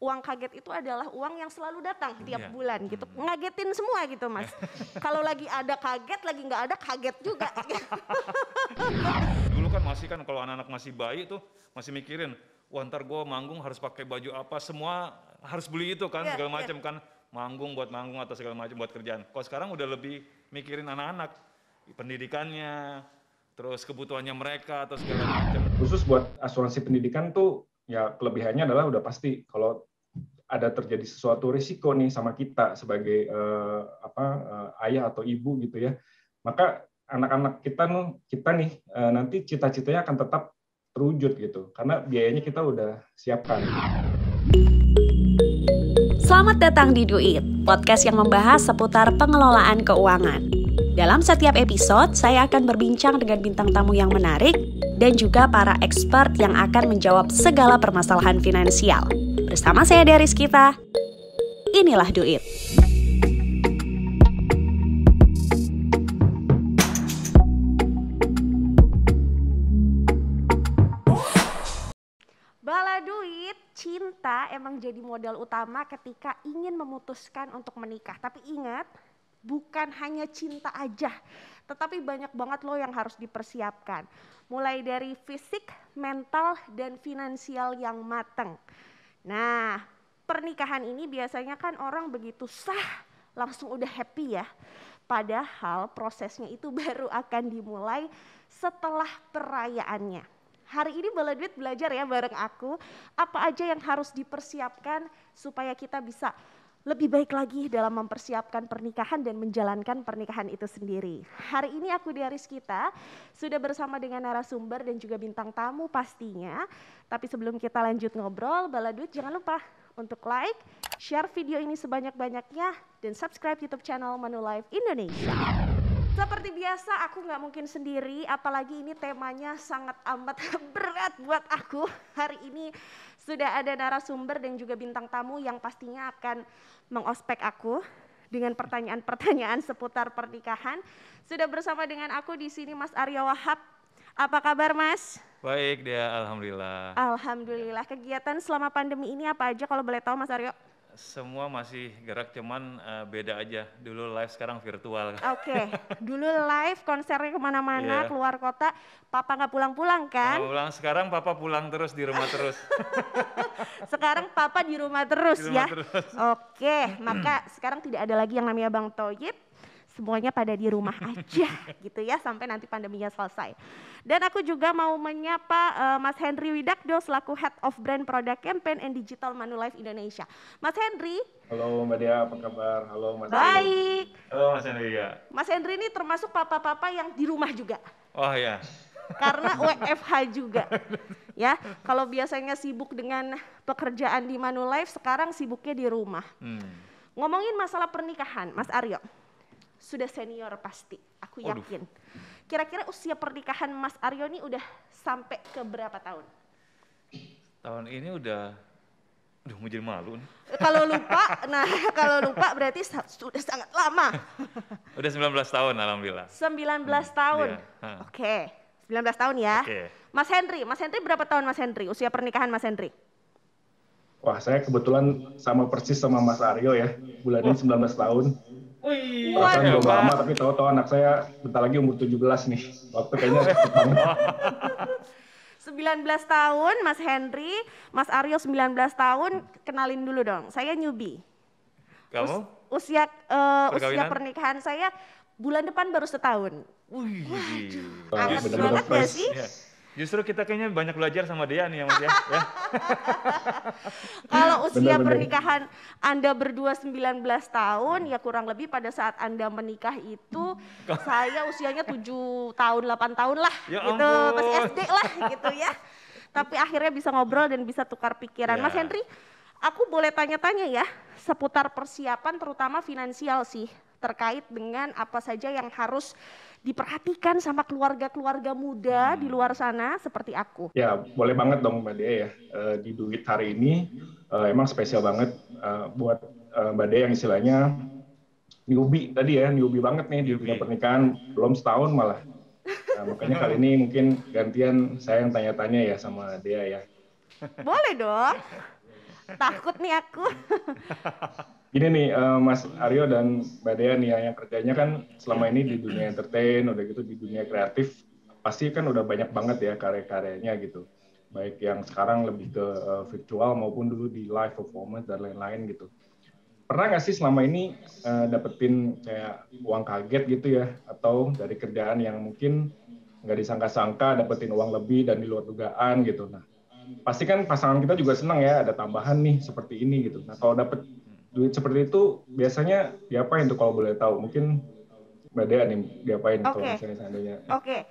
uang kaget itu adalah uang yang selalu datang tiap Iya. bulan gitu. Ngagetin semua gitu Mas. Kalau lagi ada kaget, lagi nggak ada kaget juga. Dulu kan masih kan kalau anak-anak masih bayi tuh masih mikirin, wah ntar gue manggung harus pakai baju apa, semua harus beli itu kan Iya, segala macam kan, manggung atau segala macam buat kerjaan. Kalau sekarang udah lebih mikirin anak-anak, pendidikannya, terus kebutuhannya mereka atau segala macam. Khusus buat asuransi pendidikan tuh ya kelebihannya adalah udah pasti kalau ada terjadi sesuatu risiko nih sama kita sebagai ayah atau ibu gitu ya, maka anak-anak kita nih nanti cita-citanya akan tetap terwujud gitu karena biayanya kita udah siapkan. Selamat datang di Duit, podcast yang membahas seputar pengelolaan keuangan. Dalam setiap episode, saya akan berbincang dengan bintang tamu yang menarik dan juga para expert yang akan menjawab segala permasalahan finansial. Bersama saya Rizkita, inilah Duit. Bala duit, cinta emang jadi modal utama ketika ingin memutuskan untuk menikah. Tapi ingat, bukan hanya cinta aja, tetapi banyak banget loh yang harus dipersiapkan. Mulai dari fisik, mental, dan finansial yang mateng. Nah, pernikahan ini biasanya kan orang begitu sah, langsung udah happy ya. Padahal prosesnya itu baru akan dimulai setelah perayaannya. Hari ini Bala Duit belajar ya bareng aku, apa aja yang harus dipersiapkan supaya kita bisa lebih baik lagi dalam mempersiapkan pernikahan dan menjalankan pernikahan itu sendiri. Hari ini aku di Rizkita sudah bersama dengan narasumber dan juga bintang tamu pastinya. Tapi sebelum kita lanjut ngobrol, Bala Duit jangan lupa untuk like, share video ini sebanyak-banyaknya, dan subscribe YouTube channel Manulife Indonesia. Seperti biasa aku nggak mungkin sendiri, apalagi ini temanya sangat amat berat buat aku. Hari ini sudah ada narasumber dan juga bintang tamu yang pastinya akan mengospek aku dengan pertanyaan-pertanyaan seputar pernikahan. Sudah bersama dengan aku di sini Mas Aryo Wahab. Apa kabar Mas? Baik dia, alhamdulillah. Alhamdulillah. Kegiatan selama pandemi ini apa aja kalau boleh tahu Mas Aryo? Semua masih gerak, cuman beda aja. Dulu live, sekarang virtual. Oke, dulu live konsernya kemana-mana, keluar kota. Papa nggak pulang-pulang kan? Pulang, sekarang papa pulang terus, di rumah terus. Sekarang papa di rumah terus Di rumah ya? terus. Oke, maka sekarang tidak ada lagi yang namanya Bang Toyib. Semuanya pada di rumah aja gitu ya sampai nanti pandeminya selesai. Dan aku juga mau menyapa Mas Henry Widakdo selaku Head of Brand Product Campaign and Digital Manulife Indonesia. Mas Henry. Halo Mbak Dea, apa kabar? Halo Mas. Baik. Halo Mas Henry ya. Mas Henry ini termasuk papa-papa yang di rumah juga. Oh ya. Karena WFH juga. Ya, kalau biasanya sibuk dengan pekerjaan di Manulife, sekarang sibuknya di rumah. Ngomongin masalah pernikahan, Mas Aryo. Sudah senior pasti, aku yakin. Kira-kira usia pernikahan Mas Aryo ini udah sampai ke berapa tahun? Tahun ini udah mau jadi malu nih. Kalau lupa berarti sudah sangat lama. Udah 19 tahun alhamdulillah. 19 tahun, Iya. Oke. 19 tahun ya. Oke. Mas Henry berapa tahun Mas Henry? Usia pernikahan Mas Henry? Wah, saya kebetulan sama persis sama Mas Aryo ya. Bulan ini 19 tahun. Perasaan belum lama, tapi tahu-tahu anak saya bentar lagi umur 17 nih. Waktu kayaknya cepet banget. 19 tahun Mas Henry, Mas Aryo 19 tahun, kenalin dulu dong. Saya newbie. Kamu? Usia pernikahan saya bulan depan baru setahun. Wih. Anget bener-bener banget gak fresh. sih? Ya. Justru kita kayaknya banyak belajar sama dia nih ya Mas ya. Kalau usia Bener-bener. pernikahan Anda berdua 19 tahun, ya kurang lebih pada saat Anda menikah itu saya usianya 7 tahun, 8 tahun lah Ya gitu, ampun. masih SD lah gitu ya. Tapi akhirnya bisa ngobrol dan bisa tukar pikiran. Ya. Mas Henry, aku boleh tanya-tanya ya seputar persiapan terutama finansial sih, terkait dengan apa saja yang harus diperhatikan sama keluarga-keluarga muda di luar sana seperti aku. Ya, boleh banget dong Mbak Dea ya. Di Duit hari ini emang spesial banget buat Mbak Dea yang istilahnya newbie tadi ya, newbie banget nih di dunia pernikahan, belum setahun malah. Nah, makanya kali ini mungkin gantian saya yang tanya-tanya ya sama Dea ya. Boleh dong. Takut nih aku. Gini nih, Mas Aryo dan Mbak Dea nih yang kerjanya kan selama ini di dunia entertain, udah gitu di dunia kreatif, pasti kan udah banyak banget ya karya-karyanya gitu. Baik yang sekarang lebih ke virtual maupun dulu di live performance dan lain-lain gitu. Pernah nggak sih selama ini dapetin kayak uang kaget gitu ya, atau dari kerjaan yang mungkin nggak disangka-sangka dapetin uang lebih dan di luar dugaan gitu. Nah, pasti kan pasangan kita juga senang ya ada tambahan nih seperti ini gitu. Nah, kalau dapet duit seperti itu biasanya diapain tuh kalau boleh tahu? Mungkin Mbak Dea nih diapain kalau misalnya seandainya Oke.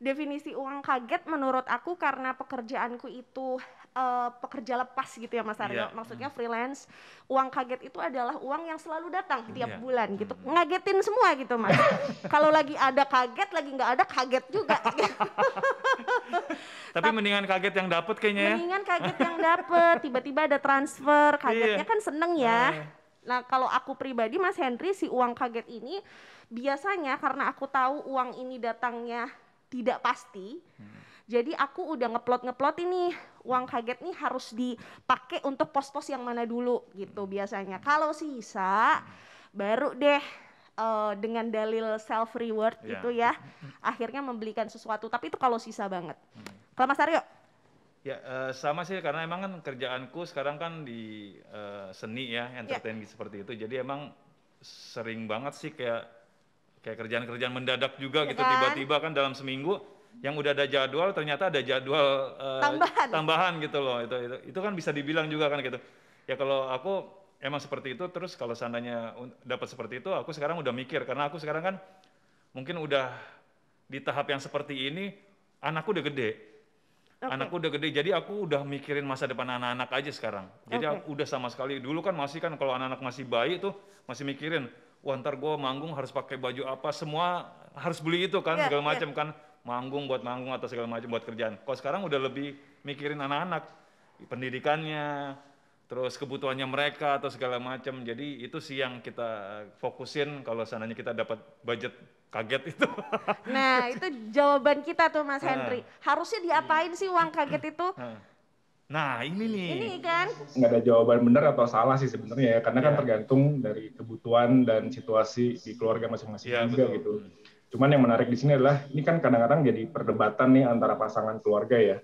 Definisi uang kaget menurut aku karena pekerjaanku itu pekerja lepas gitu ya Mas Aryo. Maksudnya freelance. Uang kaget itu adalah uang yang selalu datang tiap bulan gitu. Ngagetin semua gitu Mas. Kalau lagi ada kaget, lagi nggak ada kaget juga. Tapi mendingan kaget yang dapet kayaknya ya. Mendingan kaget yang dapet. Tiba-tiba ada transfer, kagetnya kan seneng ya. Nah kalau aku pribadi Mas Henry, si uang kaget ini biasanya karena aku tahu uang ini datangnya tidak pasti, jadi aku udah ngeplot ini uang kaget nih harus dipakai untuk pos-pos yang mana dulu gitu biasanya. Kalau sisa baru deh dengan dalil self reward gitu ya, akhirnya membelikan sesuatu. Tapi itu kalau sisa banget. Kalau Mas Aryo? Ya sama sih karena emang kan kerjaanku sekarang kan di seni ya, entertain seperti itu. Jadi emang sering banget sih kayak kerjaan-kerjaan mendadak juga gitu, tiba-tiba kan dalam seminggu yang udah ada jadwal ternyata ada jadwal tambahan gitu loh. Itu kan bisa dibilang juga kan gitu. Ya kalau aku emang seperti itu, terus kalau seandainya dapat seperti itu, aku sekarang udah mikir karena aku sekarang kan mungkin udah di tahap yang seperti ini, anakku udah gede. Anakku udah gede, jadi aku udah mikirin masa depan anak-anak aja sekarang. Jadi aku udah sama sekali, dulu kan masih kan kalau anak-anak masih bayi tuh masih mikirin, wah ntar gue manggung harus pakai baju apa, semua harus beli itu kan, segala macam kan, manggung atau segala macam buat kerjaan. Kalau sekarang udah lebih mikirin anak-anak, pendidikannya, terus kebutuhannya mereka atau segala macam. Jadi itu sih yang kita fokusin kalau seandainya kita dapat budget kaget itu. Nah itu jawaban kita tuh Mas Henry. Harusnya diapain sih uang kaget itu? Nah ini nih. Ini kan. Nggak ada jawaban benar atau salah sih sebenarnya ya, karena kan tergantung dari kebutuhan dan situasi di keluarga masing-masing juga betul. Gitu. Cuman yang menarik di sini adalah ini kan kadang-kadang jadi perdebatan nih antara pasangan keluarga ya.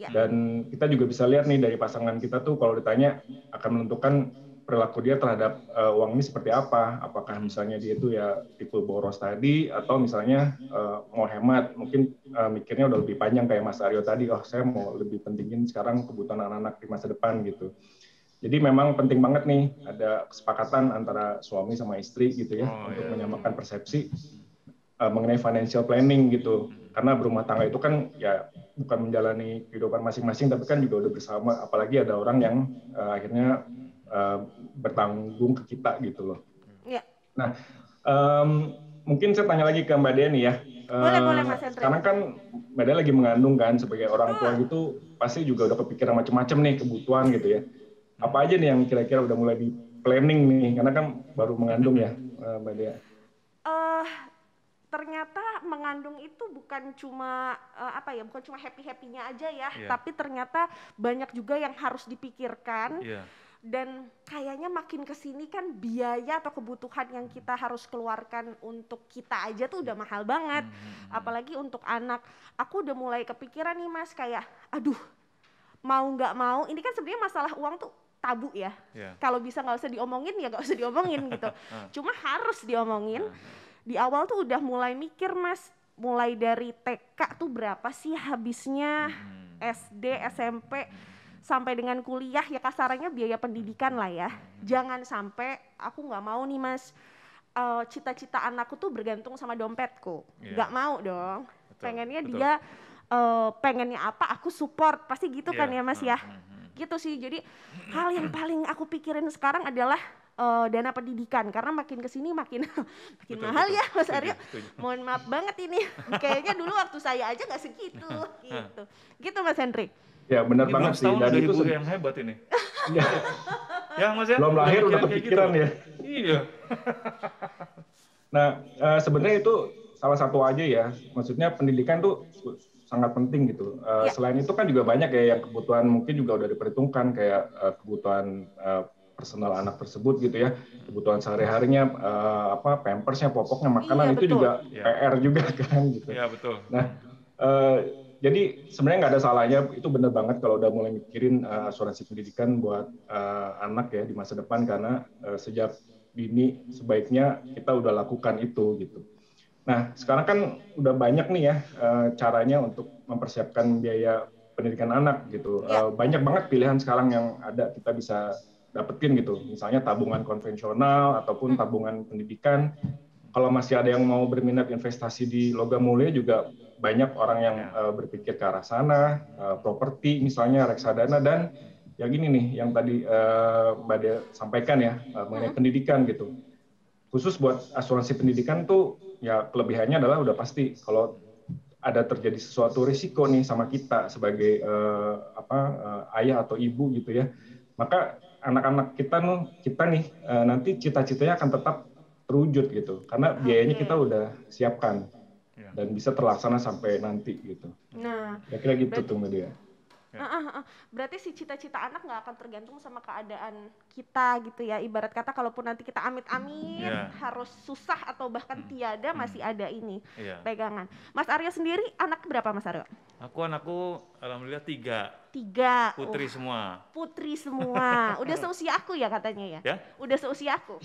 Dan kita juga bisa lihat nih dari pasangan kita tuh kalau ditanya akan menentukan perilaku dia terhadap uang ini seperti apa. Apakah misalnya dia itu ya tipe boros tadi atau misalnya mau hemat, mungkin mikirnya udah lebih panjang kayak Mas Aryo tadi, oh saya mau lebih pentingin sekarang kebutuhan anak-anak di masa depan gitu. Jadi memang penting banget nih ada kesepakatan antara suami sama istri gitu ya untuk menyamakan persepsi mengenai financial planning gitu. Karena berumah tangga itu kan ya bukan menjalani kehidupan masing-masing, tapi kan juga udah bersama, apalagi ada orang yang akhirnya bertanggung ke kita gitu loh. Nah, mungkin saya tanya lagi ke Mbak Dea nih ya. Boleh Mas Henry. Sekarang kan Mbak Dea lagi mengandung kan, sebagai orang tua gitu, pasti juga udah kepikiran macam-macam nih kebutuhan gitu ya. Apa aja nih yang kira-kira udah mulai di planning nih, karena kan baru mengandung ya Mbak Dea. Ternyata mengandung itu bukan cuma bukan cuma happy-happynya aja ya, tapi ternyata banyak juga yang harus dipikirkan. Dan kayaknya makin kesini kan biaya atau kebutuhan yang kita harus keluarkan untuk kita aja tuh udah mahal banget. Apalagi untuk anak. Aku udah mulai kepikiran nih Mas, kayak aduh mau nggak mau, ini kan sebenarnya masalah uang tuh tabu ya. Kalau bisa nggak usah diomongin ya nggak usah diomongin gitu. Cuma harus diomongin. Di awal tuh udah mulai mikir Mas, mulai dari TK tuh berapa sih habisnya, SD, SMP, sampai dengan kuliah ya kasarannya biaya pendidikan lah ya. Jangan sampai aku nggak mau nih Mas, cita-cita anakku tuh bergantung sama dompetku. Nggak mau dong, pengennya dia pengennya apa aku support, pasti gitu kan ya Mas ya. Gitu sih, jadi hal yang paling aku pikirin sekarang adalah dana pendidikan, karena makin kesini makin mahal ya Mas Aryo. Mohon maaf banget ini, kayaknya dulu waktu saya aja nggak segitu gitu Mas Henry. Ya benar banget sih, dan itu yang hebat ini. Ya Mas ya, belum lahir udah kepikiran gitu. Ya. Iya. Nah sebenarnya itu salah satu aja ya, maksudnya pendidikan tuh sangat penting gitu. Ya. Selain itu kan juga banyak ya yang kebutuhan mungkin juga udah diperhitungkan kayak kebutuhan personal anak tersebut gitu ya, kebutuhan sehari-harinya pampersnya, popoknya, makanan Iya, itu betul. juga Iya. PR juga kan gitu. Iya, betul. Nah, jadi sebenarnya nggak ada salahnya, itu benar banget kalau udah mulai mikirin asuransi pendidikan buat anak ya di masa depan, karena sejak dini sebaiknya kita udah lakukan itu gitu. Nah, sekarang kan udah banyak nih ya caranya untuk mempersiapkan biaya pendidikan anak gitu. Ya. Banyak banget pilihan sekarang yang ada kita bisa dapetin gitu. Misalnya tabungan konvensional ataupun tabungan pendidikan. Kalau masih ada yang mau berminat investasi di logam mulia juga banyak orang yang berpikir ke arah sana, properti misalnya, reksadana, dan yang gini nih yang tadi Mbak Dea sampaikan ya mengenai pendidikan gitu. Khusus buat asuransi pendidikan tuh ya kelebihannya adalah udah pasti kalau ada terjadi sesuatu risiko nih sama kita sebagai ayah atau ibu gitu ya, maka anak-anak kita nih nanti cita-citanya akan tetap terwujud gitu, karena biayanya kita udah siapkan dan bisa terlaksana sampai nanti gitu. Nah, kira-kira gitu tuh Mbak Dea. Berarti si cita-cita anak nggak akan tergantung sama keadaan kita gitu ya. Ibarat kata kalaupun nanti kita amit-amit harus susah atau bahkan tiada, masih ada ini pegangan. Mas Aryo sendiri anak berapa Mas Aryo? Anakku alhamdulillah 3. Putri semua. Putri semua. Udah seusia aku ya katanya ya? Ya? Udah seusia aku.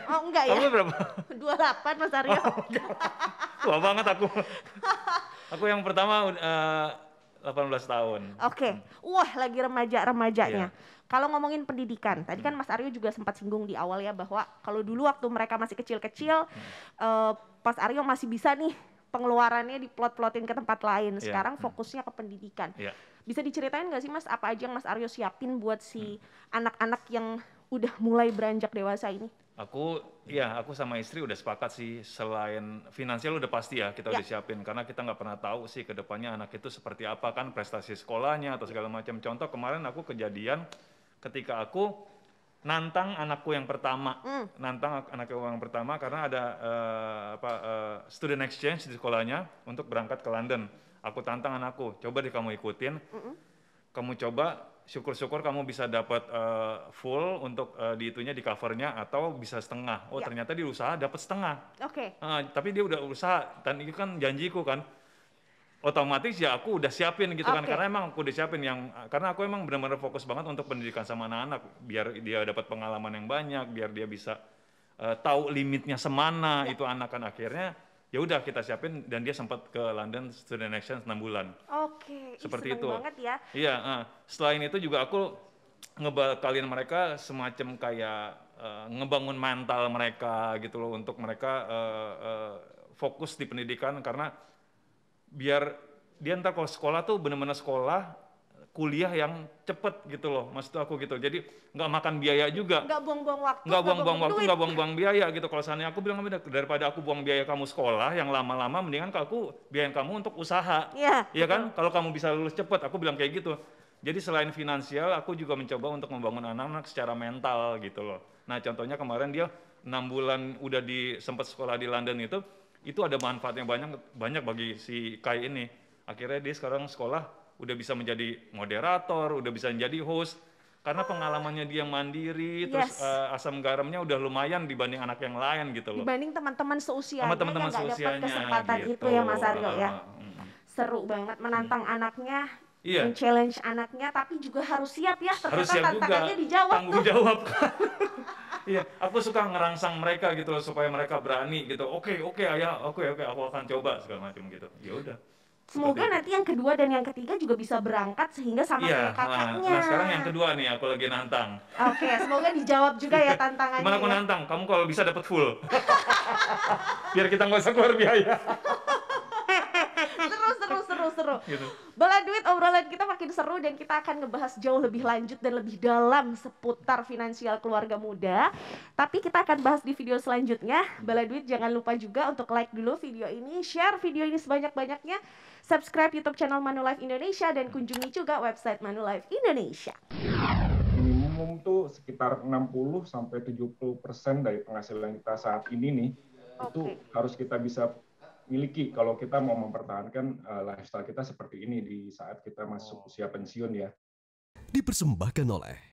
Oh enggak ya? Kamu berapa? 28 Mas Aryo. Tua banget aku. Aku yang pertama 18 tahun. Oke. Wah, lagi remaja-remajanya. Kalau ngomongin pendidikan, tadi kan Mas Aryo juga sempat singgung di awal ya bahwa kalau dulu waktu mereka masih kecil-kecil, Mas Aryo masih bisa nih pengeluarannya diplot-plotin ke tempat lain. Sekarang fokusnya ke pendidikan. Bisa diceritain nggak sih Mas, apa aja yang Mas Aryo siapin buat si anak-anak yang udah mulai beranjak dewasa ini? Aku sama istri udah sepakat sih, selain finansial udah pasti ya kita udah siapin, karena kita nggak pernah tahu sih ke depannya anak itu seperti apa kan, prestasi sekolahnya atau segala macam. Contoh kemarin aku kejadian ketika aku nantang anakku yang pertama, karena ada student exchange di sekolahnya untuk berangkat ke London. Aku tantang anakku, coba deh kamu ikutin, kamu coba. Syukur-syukur kamu bisa dapat full untuk di covernya atau bisa setengah. Ternyata dia usaha dapat setengah. Tapi dia udah usaha dan itu kan janjiku kan. Otomatis ya aku udah siapin gitu kan, karena emang aku udah siapin karena aku emang benar-benar fokus banget untuk pendidikan sama anak-anak, biar dia dapat pengalaman yang banyak, biar dia bisa tahu limitnya semana itu anak kan. Akhirnya ya udah kita siapin dan dia sempat ke London Student Exchange 6 bulan. Seperti itu. Banget ya. Iya, selain itu juga aku ngebakalin mereka semacam kayak ngebangun mental mereka gitu loh, untuk mereka fokus di pendidikan, karena biar dia ntar kalau sekolah tuh benar-benar sekolah kuliah yang cepet gitu loh, maksud aku gitu. Jadi nggak makan biaya juga. Nggak buang-buang waktu. Nggak buang-buang biaya gitu. Kalau seandainya aku bilang, daripada aku buang biaya kamu sekolah yang lama-lama, mendingan aku biayain kamu untuk usaha. Iya kan? Kalau kamu bisa lulus cepet, aku bilang kayak gitu. Jadi selain finansial, aku juga mencoba untuk membangun anak-anak secara mental gitu loh. Nah contohnya kemarin dia 6 bulan udah sempat sekolah di London itu ada manfaat yang banyak bagi si Kai ini. Akhirnya dia sekarang sekolah udah bisa menjadi moderator, udah bisa menjadi host, karena pengalamannya dia mandiri, terus asam garamnya udah lumayan dibanding anak yang lain gitu loh. Dibanding teman-teman seusianya yang nggak dapat kesempatan gitu. Itu ya Mas Aryo ya. Seru banget menantang anaknya, men-challenge anaknya, tapi juga harus siap ya, ternyata tantangannya dijawab. Tanggung jawab kan. Iya, aku suka ngerangsang mereka gitu loh, supaya mereka berani gitu. Oke ayah, oke aku akan coba segala macam gitu. Ya udah. Semoga nanti yang kedua dan yang ketiga juga bisa berangkat sehingga sama kayak kakaknya. Nah sekarang yang kedua nih aku lagi nantang. Oke, semoga dijawab juga ya tantangannya. Gimana aku nantang? Kamu kalau bisa dapat full. Biar kita nggak usah keluar biaya. Seru. Gitu. Bala Duit, obrolan kita makin seru dan kita akan ngebahas jauh lebih lanjut dan lebih dalam seputar finansial keluarga muda. Tapi kita akan bahas di video selanjutnya. Bala Duit jangan lupa juga untuk like dulu video ini, share video ini sebanyak-banyaknya, subscribe YouTube channel Manulife Indonesia dan kunjungi juga website Manulife Indonesia. Minimum tuh sekitar 60-70% dari penghasilan kita saat ini nih, itu harus kita bisa miliki kalau kita mau mempertahankan lifestyle kita seperti ini di saat kita masuk usia pensiun ya. Dipersembahkan oleh